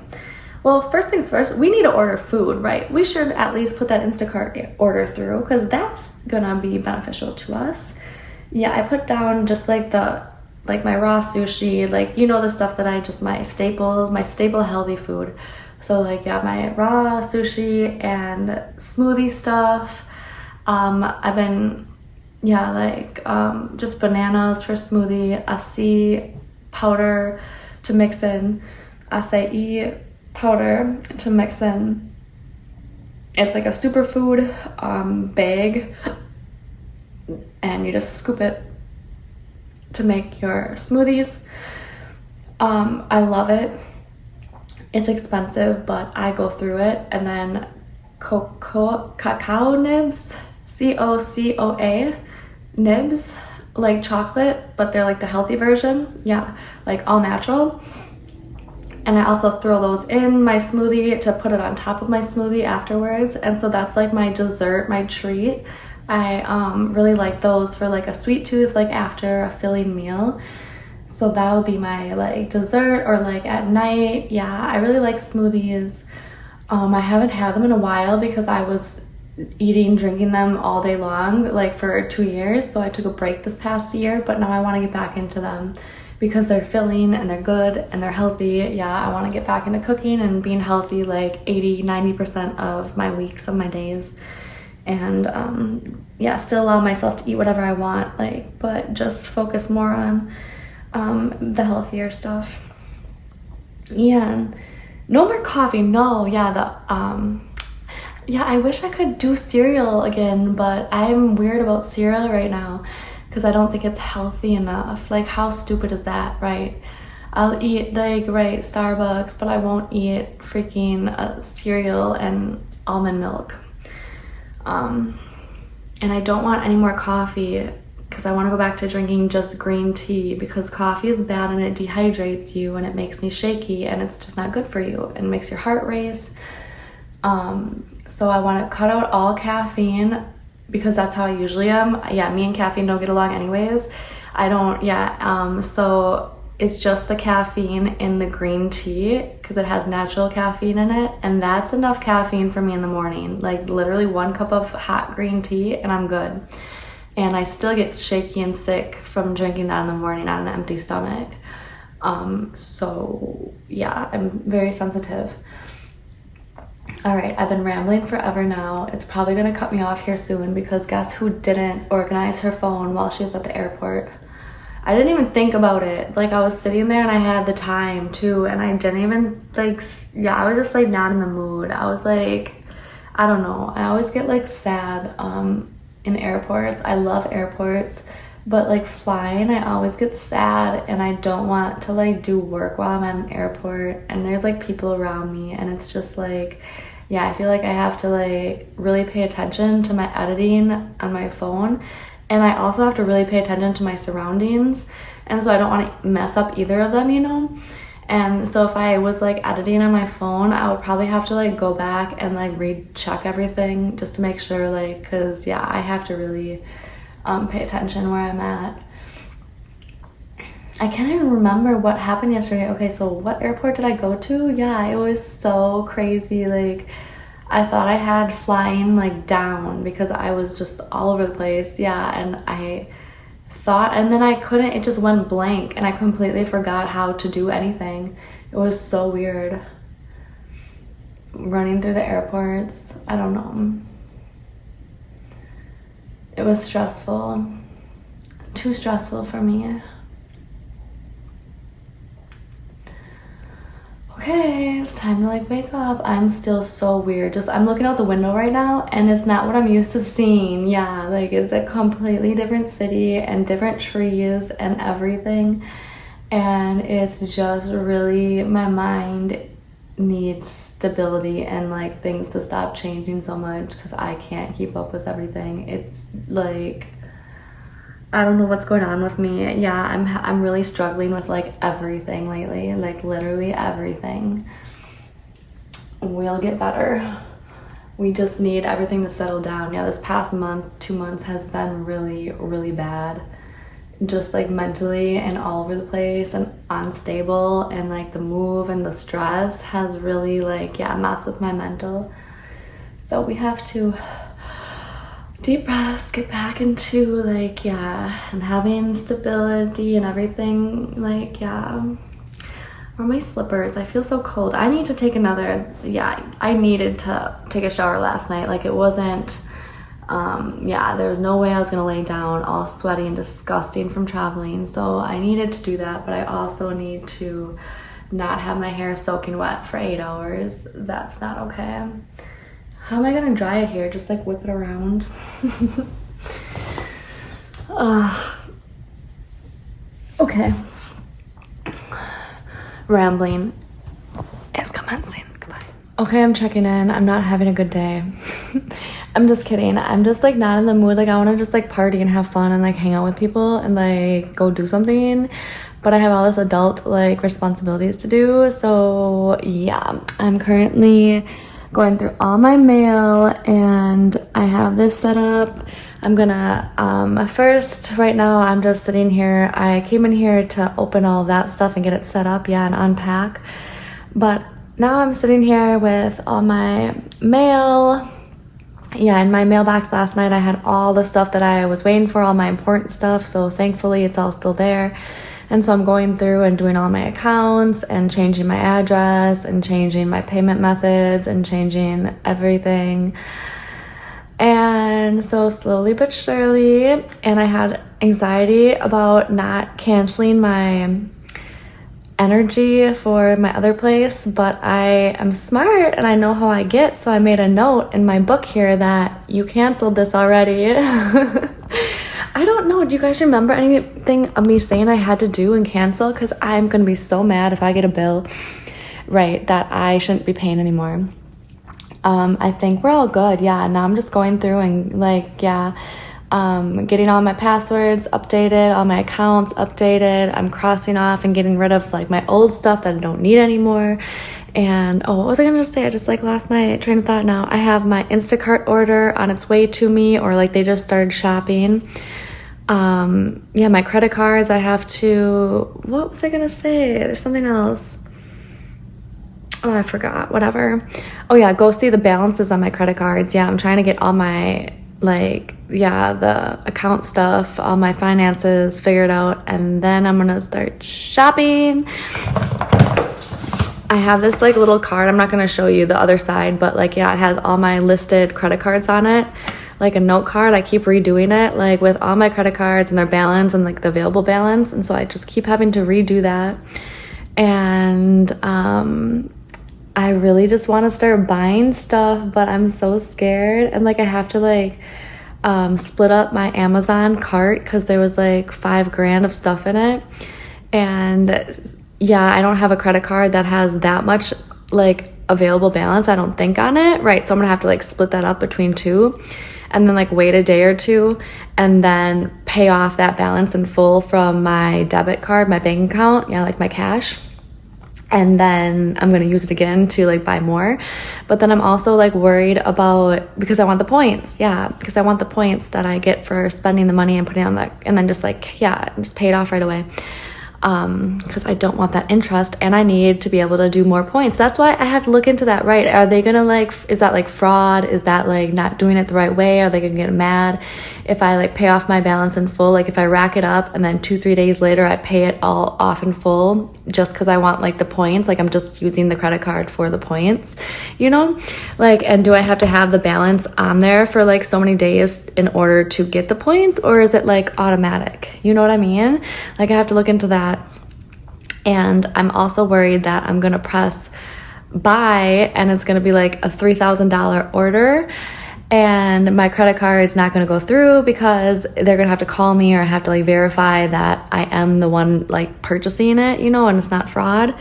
well, first things first, we need to order food, right? We should at least put that Instacart order through, because that's gonna be beneficial to us. Yeah, I put down just like my raw sushi, like, you know, the stuff that I just, my staple healthy food. So like, yeah, my raw sushi and smoothie stuff. I've been, yeah, like just bananas for smoothie, acai powder to mix in, acai powder to mix in. It's like a superfood bag, and you just scoop it to make your smoothies. I love it. It's expensive, but I go through it. And then cacao nibs, COCOA nibs, like chocolate, but they're like the healthy version. Yeah, like all natural. And I also throw those in my smoothie to put it on top of my smoothie afterwards. And so that's like my dessert, my treat. I really like those for like a sweet tooth, like after a filling meal. So that'll be my like dessert, or like at night. Yeah, I really like smoothies. I haven't had them in a while because I was drinking them all day long, like for 2 years. So I took a break this past year, but now I want to get back into them because they're filling and they're good and they're healthy. Yeah, I want to get back into cooking and being healthy like 80-90% of my weeks, of my days. And yeah, still allow myself to eat whatever I want, like, but just focus more on the healthier stuff. Yeah, no more coffee. No, yeah, yeah, I wish I could do cereal again, but I'm weird about cereal right now because I don't think it's healthy enough. Like, how stupid is that, right? I'll eat like, right, Starbucks, but I won't eat freaking cereal and almond milk. And I don't want any more coffee because I want to go back to drinking just green tea, because coffee is bad and it dehydrates you and it makes me shaky and it's just not good for you and makes your heart race. So I want to cut out all caffeine because that's how I usually am. Yeah, me and caffeine don't get along anyways. I don't, yeah, so it's just the caffeine in the green tea because it has natural caffeine in it, and that's enough caffeine for me in the morning. Like literally 1 cup of hot green tea and I'm good. And I still get shaky and sick from drinking that in the morning on an empty stomach. So yeah, I'm very sensitive. All right, I've been rambling forever now. It's probably gonna cut me off here soon because guess who didn't organize her phone while she was at the airport? I didn't even think about it. Like, I was sitting there and I had the time too, and I didn't even like, yeah, I was just like not in the mood. I was like, I don't know. I always get like sad in airports. I love airports, but like flying, I always get sad and I don't want to like do work while I'm at an airport and there's like people around me, and it's just like, yeah, I feel like I have to like really pay attention to my editing on my phone. And I also have to really pay attention to my surroundings. And so I don't want to mess up either of them, you know? And so if I was like editing on my phone, I would probably have to like go back and like recheck everything just to make sure, like, cause yeah, I have to really pay attention where I'm at. I can't even remember what happened yesterday. Okay, so what airport did I go to? Yeah, it was so crazy. Like, I thought I had flying like down because I was just all over the place. Yeah, and I thought, and then I couldn't, it just went blank and I completely forgot how to do anything. It was so weird. Running through the airports, I don't know. It was stressful. Too stressful for me. Okay, it's time to like wake up. I'm still so weird. Just, I'm looking out the window right now and it's not what I'm used to seeing. Yeah, like it's a completely different city and different trees and everything. And it's just really, my mind needs stability and like things to stop changing so much because I can't keep up with everything. It's like, I don't know what's going on with me. Yeah, I'm really struggling with like everything lately, like literally everything. We'll get better. We just need everything to settle down. Yeah, this past month, 2 months has been really, really bad. Just like mentally and all over the place and unstable, and like the move and the stress has really like, yeah, messed with my mental. So we have to deep breaths, get back into like, yeah, and having stability and everything. Like, yeah, where are my slippers? I feel so cold. I need to take another, yeah, I needed to take a shower last night. Like, it wasn't, yeah, there was no way I was gonna lay down all sweaty and disgusting from traveling. So I needed to do that, but I also need to not have my hair soaking wet for 8 hours. That's not okay. How am I gonna dry it here? Just like whip it around. Okay. Rambling is commencing. Goodbye. Okay, I'm checking in. I'm not having a good day. I'm just kidding. I'm just like not in the mood. Like I want to just like party and have fun and like hang out with people and like go do something. But I have all this adult like responsibilities to do. So yeah, I'm currently going through all my mail and I have this set up. I'm gonna first, right now I'm just sitting here. I came in here to open all that stuff and get it set up, yeah, and unpack. But now I'm sitting here with all my mail. Yeah, in my mailbox last night I had all the stuff that I was waiting for, all my important stuff, so thankfully it's all still there. And so I'm going through and doing all my accounts and changing my address and changing my payment methods and changing everything. And so slowly but surely, and I had anxiety about not canceling my energy for my other place, but I am smart and I know how I get, so I made a note in my book here that you canceled this already. I don't know, do you guys remember anything of me saying I had to do and cancel? Because I'm gonna be so mad if I get a bill, right, that I shouldn't be paying anymore. I think we're all good. Yeah, now I'm just going through and like, yeah, getting all my passwords updated, all my accounts updated. I'm crossing off and getting rid of like my old stuff that I don't need anymore. And oh, what was I gonna say? I just like lost my train of thought now. I have my Instacart order on its way to me, or like they just started shopping. Yeah, my credit cards, I have to, what was I gonna say? There's something else. Oh, I forgot, whatever. Oh yeah, go see the balances on my credit cards. Yeah, I'm trying to get all my, like, yeah, the account stuff, all my finances figured out, and then I'm gonna start shopping. I have this like little card. I'm not gonna show you the other side, but like, yeah, it has all my listed credit cards on it, like a note card. I keep redoing it, like with all my credit cards and their balance and like the available balance, and so I just keep having to redo that. And I really just want to start buying stuff, but I'm so scared, and like I have to like split up my Amazon cart because there was like $5,000 of stuff in it. And yeah, I don't have a credit card that has that much like available balance, I don't think, on it, right? So I'm gonna have to like split that up between two and then like wait a day or two and then pay off that balance in full from my debit card, my bank account, yeah, like my cash. And then I'm gonna use it again to like buy more. But then I'm also like worried about, because I want the points, yeah, because I want the points that I get for spending the money and putting on that, and then just like, yeah, just pay it off right away. Because I don't want that interest, and I need to be able to do more points. That's why I have to look into that, right? Are they gonna like, is that like fraud? Is that like not doing it the right way? Are they gonna get mad if I like pay off my balance in full? Like if I rack it up and then 2-3 days later I pay it all off in full just because I want like the points, like I'm just using the credit card for the points, you know? Like, and do I have to have the balance on there for like so many days in order to get the points, or is it like automatic? You know what I mean? Like I have to look into that. And I'm also worried that I'm gonna press buy and it's gonna be like a $3,000 order and my credit card is not gonna go through because they're gonna have to call me, or I have to like verify that I am the one like purchasing it, you know, and it's not fraud.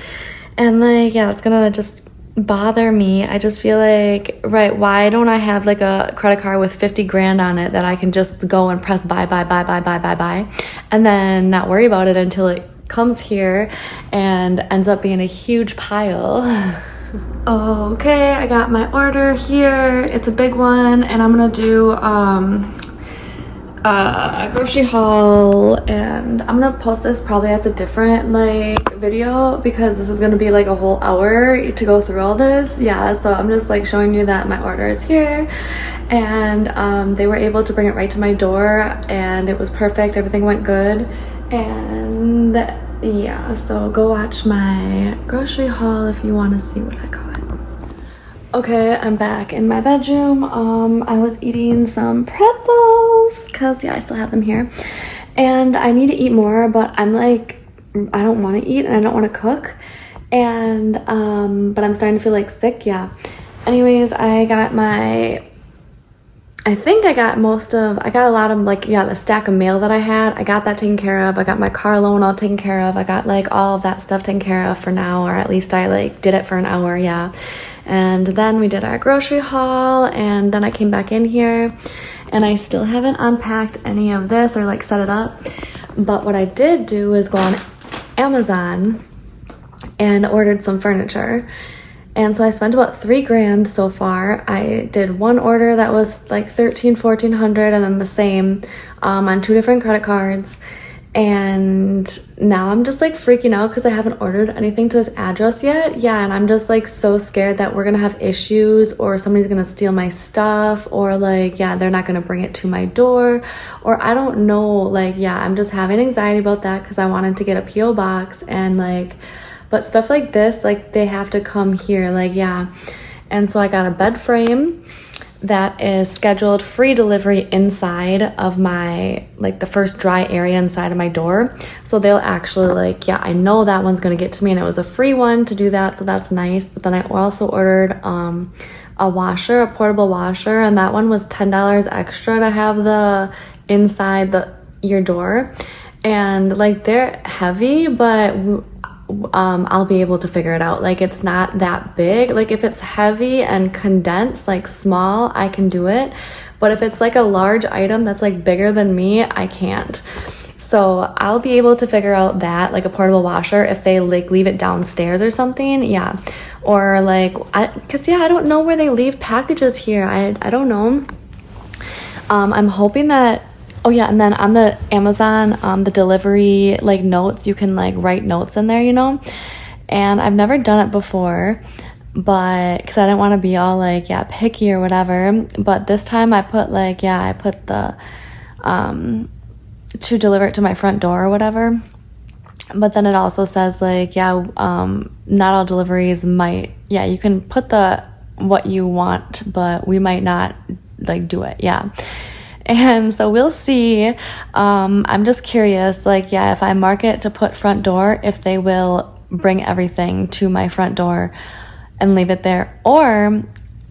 And like, yeah, it's gonna just bother me. I just feel like, right, why don't I have like a credit card with $50,000 on it that I can just go and press buy and then not worry about it until it comes here and ends up being a huge pile. Okay, I got my order here. It's a big one, and I'm gonna do a grocery haul, and I'm gonna post this probably as a different like video because this is gonna be like a whole hour to go through all this. Yeah, so I'm just like showing you that my order is here, and they were able to bring it right to my door, and it was perfect. Everything went good. And yeah, so go watch my grocery haul if you want to see what I got. Okay, I'm back in my bedroom. I was eating some pretzels because yeah, I still have them here, and I need to eat more, but I'm like, I don't want to eat and I don't want to cook, and but I'm starting to feel like sick. Yeah, anyways, I I think I got a lot of like, yeah, the stack of mail that I had. I got that taken care of. I got my car loan all taken care of. I got like all of that stuff taken care of for now, or at least I like did it for an hour, yeah. And then we did our grocery haul, and then I came back in here, and I still haven't unpacked any of this or like set it up. But what I did do is go on Amazon and ordered some furniture. And so I spent about $3,000 so far. I did one order that was like $1,400, and then the same on 2 different credit cards. And now I'm just like freaking out because I haven't ordered anything to this address yet. Yeah, and I'm just like so scared that we're gonna have issues, or somebody's gonna steal my stuff, or like, yeah, they're not gonna bring it to my door, or I don't know. Like, yeah, I'm just having anxiety about that because I wanted to get a PO box, and like, but stuff like this, like they have to come here, like, yeah. And so I got a bed frame that is scheduled free delivery inside of my, like the first dry area inside of my door. So they'll actually like, yeah, I know that one's gonna get to me, and it was a free one to do that, so that's nice. But then I also ordered a washer, a portable washer, and that one was $10 extra to have the inside your door. And like they're heavy, but I'll be able to figure it out. Like it's not that big. Like if it's heavy and condensed, like small, I can do it. But if it's like a large item that's like bigger than me, I can't. So I'll be able to figure out that, like a portable washer, if they like leave it downstairs or something, yeah. Or like, cause yeah, I don't know where they leave packages here. I don't know. I'm hoping that, oh yeah, and then on the Amazon, the delivery like notes, you can like write notes in there, you know? And I've never done it before, but because I didn't want to be all like, yeah, picky or whatever. But this time I put like, yeah, I put the to deliver it to my front door or whatever. But then it also says like, yeah, not all deliveries might, yeah, you can put the what you want, but we might not like do it, yeah. And so we'll see. I'm just curious, like, yeah, if I mark it to put front door, if they will bring everything to my front door and leave it there, or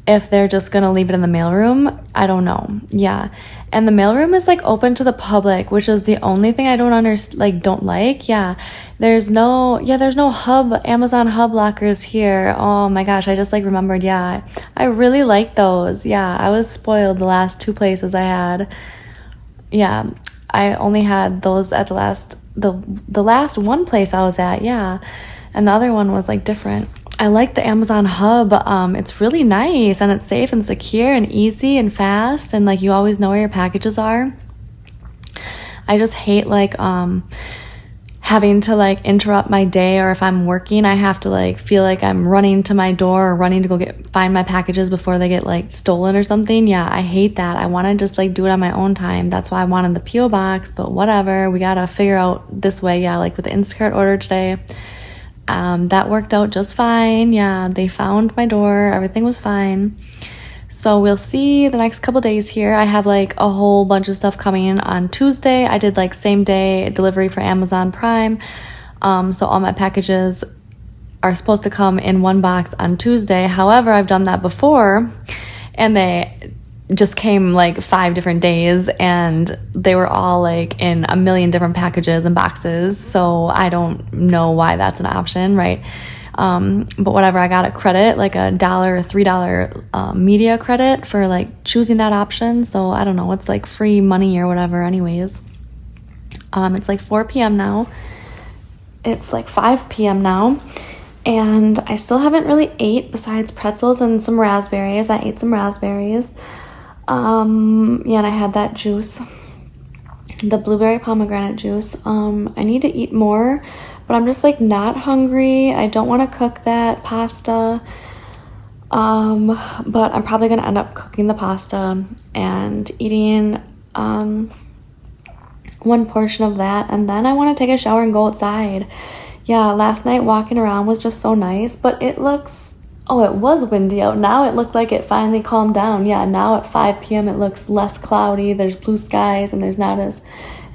if they're just gonna leave it in the mailroom. I don't know. Yeah. And the mailroom is like open to the public, which is the only thing I don't like. Yeah. There's no Amazon hub lockers here. Oh my gosh, I just like remembered. Yeah. I really like those. Yeah. I was spoiled the last 2 places I had. Yeah. I only had those at the last one place I was at. Yeah. And the other one was like different. I like the Amazon hub. It's really nice, and it's safe and secure and easy and fast, and like you always know where your packages are. I just hate like having to like interrupt my day, or if I'm working, I have to like feel like I'm running to my door or running to go find my packages before they get like stolen or something. Yeah, I hate that. I want to just like do it on my own time. That's why I wanted the PO box, but whatever. We gotta figure out this way. Yeah, like with the Instacart order today. That worked out just fine. Yeah, they found my door. Everything was fine. So we'll see the next couple days here. I have like a whole bunch of stuff coming in on Tuesday. I did like same day delivery for Amazon Prime. So all my packages are supposed to come in one box on Tuesday. However, I've done that before, and they just came like 5 different days, and they were all like in a million different packages and boxes. So I don't know why that's an option, right? But whatever, I got a credit, like $1 or $3 media credit for like choosing that option. So I don't know, it's like free money or whatever anyways. It's like 4 p.m. now. It's like 5 p.m. now. And I still haven't really ate besides pretzels and some raspberries. I ate some raspberries. Yeah, and I had that juice, the blueberry pomegranate juice. I need to eat more, but I'm just like not hungry. I don't want to cook that pasta. But I'm probably going to end up cooking the pasta and eating, one portion of that. And then I want to take a shower and go outside. Yeah, last night walking around was just so nice, but it was windy out. Now it looked like it finally calmed down. Yeah, now at 5 p.m. it looks less cloudy. There's blue skies, and there's not as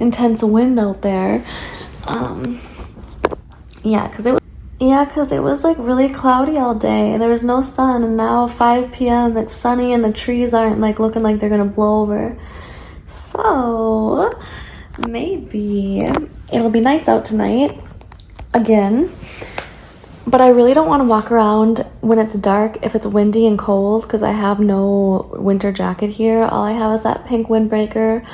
intense wind out there. Yeah, because Yeah, because it was like really cloudy all day. There was no sun, and now 5 p.m. it's sunny and the trees aren't like looking like they're gonna blow over. So maybe it'll be nice out tonight again. But I really don't want to walk around when it's dark if it's windy and cold, because I have no winter jacket here. All I have is that pink windbreaker.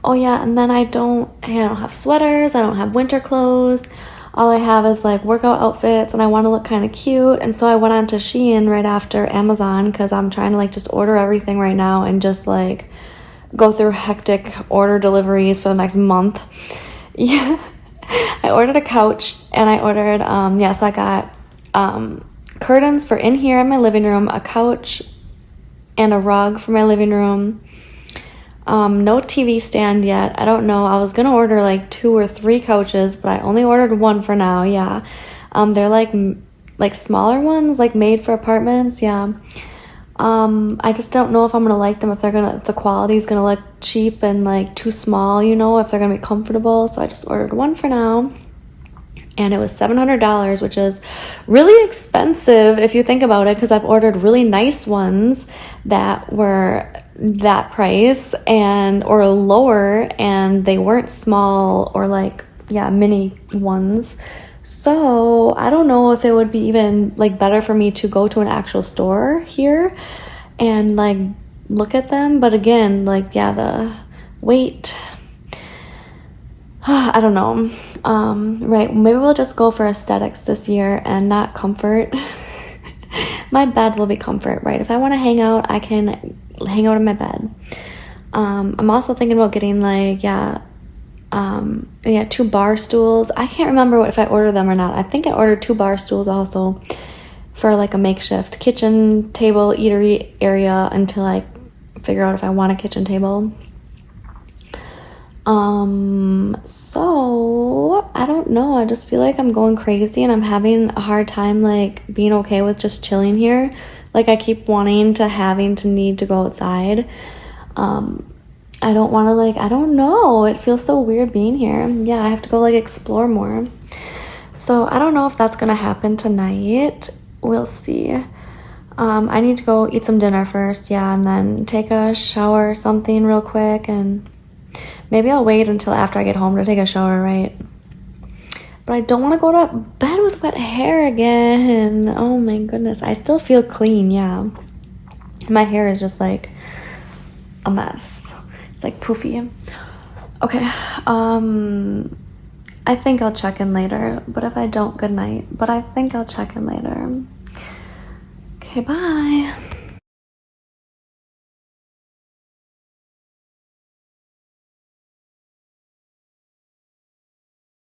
Oh yeah, and then I don't have sweaters, I don't have winter clothes. All I have is like workout outfits, and I want to look kind of cute. And so I went on to Shein right after Amazon, because I'm trying to like just order everything right now and just like go through hectic order deliveries for the next month. Yeah. I ordered a couch, and I ordered, so I got curtains for in here in my living room, a couch, and a rug for my living room. No TV stand yet. I don't know. I was going to order like 2 or 3 couches, but I only ordered 1 for now, yeah. They're like smaller ones, like made for apartments, yeah. I just don't know if I'm gonna like them, if the quality's gonna look cheap and like too small, if they're gonna be comfortable. So I just ordered 1 for now, and it was $700, which is really expensive if you think about it, because I've ordered really nice ones that were that price or lower, and they weren't small or mini ones. So I don't know if it would be even like better for me to go to an actual store here and like look at them. But again, the weight, I don't know. Right, maybe we'll just go for aesthetics this year and not comfort. My bed will be comfort, right? If I want to hang out, I can hang out in my bed. I'm also thinking about getting 2 bar stools. I can't remember if I ordered them or not. I think I ordered 2 bar stools also for like a makeshift kitchen table eatery area until I figure out if I want a kitchen table. So I don't know. I just feel like I'm going crazy, and I'm having a hard time like being okay with just chilling here. Like I keep wanting to need to go outside. I don't want to I don't know. It feels so weird being here. Yeah, I have to go explore more. So I don't know if that's going to happen tonight. We'll see. I need to go eat some dinner first, yeah, and then take a shower or something real quick, and maybe I'll wait until after I get home to take a shower, right? But I don't want to go to bed with wet hair again. Oh my goodness. I still feel clean, yeah. My hair is just a mess. It's poofy. Okay, I think I'll check in later, but if I don't, good night. But I think I'll check in later. Okay, bye.